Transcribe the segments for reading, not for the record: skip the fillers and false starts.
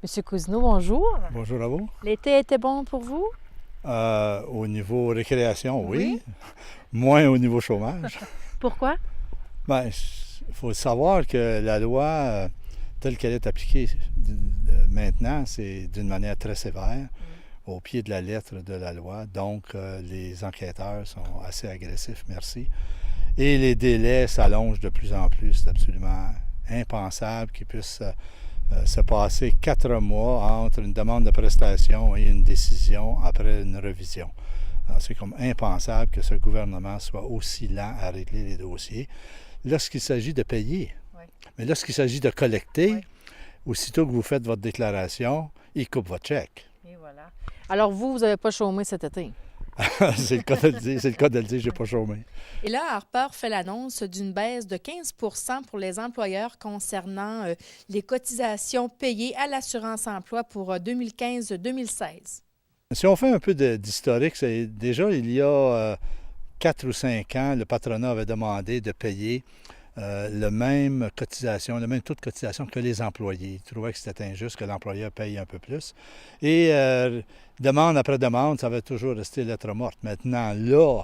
Monsieur Cousineau, bonjour. Bonjour à vous. L'été était bon pour vous? Au niveau récréation, Oui. oui. Moins au niveau chômage. Pourquoi? Ben, il faut savoir que la loi, telle qu'elle est appliquée maintenant, c'est d'une manière très sévère, au pied de la lettre de la loi. Donc, les enquêteurs sont assez agressifs, merci. Et les délais s'allongent de plus en plus. C'est absolument impensable qu'ils puissent se passer 4 mois entre une demande de prestation et une décision après une revision. C'est comme impensable que ce gouvernement soit aussi lent à régler les dossiers. Lorsqu'il s'agit de payer, Oui. mais lorsqu'il s'agit de collecter, Oui. aussitôt que vous faites votre déclaration, il coupe votre chèque. Et voilà. Alors vous n'avez pas chômé cet été? C'est le cas de le dire, c'est le cas de le dire, j'ai pas chômé. Et là, Harper fait l'annonce d'une baisse de 15 pour les employeurs concernant les cotisations payées à l'assurance-emploi pour 2015-2016. Si on fait un peu d'historique, c'est déjà il y a 4 ou 5 ans, le patronat avait demandé de payer le même cotisation, le même taux de cotisation que les employés. Ils trouvaient que c'était injuste que l'employeur paye un peu plus. Et demande après demande, ça va toujours rester lettre morte. Maintenant, là,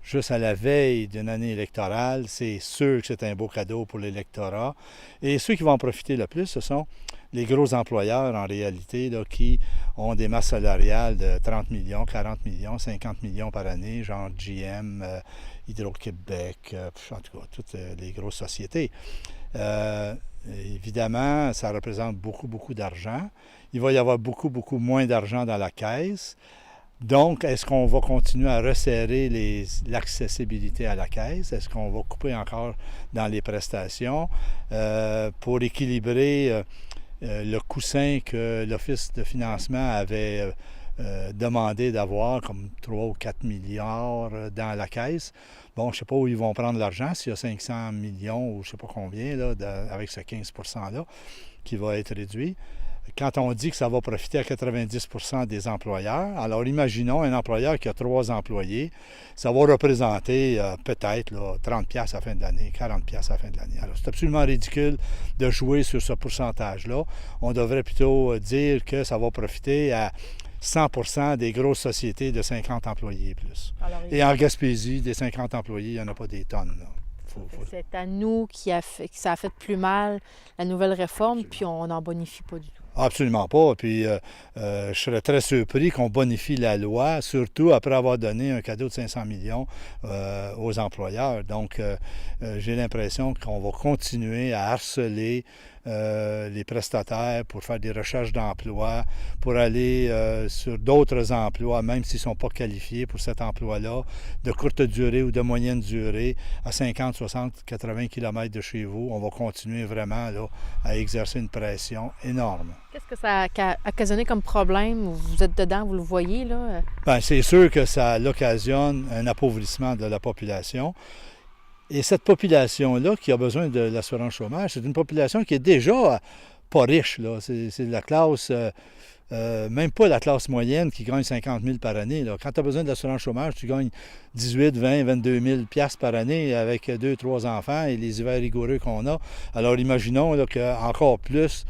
juste à la veille d'une année électorale, c'est sûr que c'est un beau cadeau pour l'électorat. Et ceux qui vont en profiter le plus, ce sont les gros employeurs, en réalité, là, qui ont des masses salariales de 30 millions, 40 millions, 50 millions par année, genre GM, Hydro-Québec, en tout cas, toutes les grosses sociétés. Évidemment, ça représente beaucoup, beaucoup d'argent. Il va y avoir beaucoup, beaucoup moins d'argent dans la caisse. Donc, est-ce qu'on va continuer à resserrer l'accessibilité à la caisse? Est-ce qu'on va couper encore dans les prestations pour équilibrer le coussin que l'Office de financement avait demandé d'avoir, comme 3 ou 4 milliards dans la caisse? Bon, je ne sais pas où ils vont prendre l'argent, s'il y a 500 millions ou je ne sais pas combien, là, avec ce 15 %-là qui va être réduit. Quand on dit que ça va profiter à 90 % des employeurs, alors imaginons un employeur qui a 3 employés, ça va représenter peut-être là, 30 $ à la fin de l'année, 40 $ à la fin de l'année. Alors c'est absolument ridicule de jouer sur ce pourcentage-là. On devrait plutôt dire que ça va profiter à 100 % des grosses sociétés de 50 employés et plus. Alors, Et en Gaspésie, des 50 employés, il n'y en a pas des tonnes. Là. c'est à nous que ça a fait plus mal, la nouvelle réforme, puis on n'en bonifie pas du tout. Absolument pas. Puis je serais très surpris qu'on bonifie la loi, surtout après avoir donné un cadeau de 500 millions aux employeurs. Donc, j'ai l'impression qu'on va continuer à harceler les prestataires pour faire des recherches d'emploi, pour aller sur d'autres emplois, même s'ils ne sont pas qualifiés pour cet emploi-là, de courte durée ou de moyenne durée, à 50, 60, 80 km de chez vous. On va continuer vraiment là, à exercer une pression énorme. Qu'est-ce que ça a occasionné comme problème? Vous êtes dedans, vous le voyez, là? Bien, c'est sûr que ça occasionne un appauvrissement de la population. Et cette population-là qui a besoin de l'assurance chômage, c'est une population qui est déjà pas riche. Là. C'est de la classe, même pas la classe moyenne qui gagne 50 000 par année. Là. Quand tu as besoin de l'assurance chômage, tu gagnes 18, 20, 22 000 $ par année avec 2, 3 enfants et les hivers rigoureux qu'on a. Alors imaginons là, qu'encore plus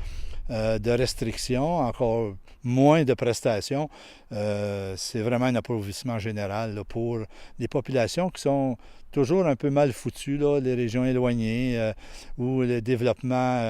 de restrictions, encore moins de prestations, c'est vraiment un appauvrissement général là, pour les populations qui sont toujours un peu mal foutues, là, les régions éloignées où le développement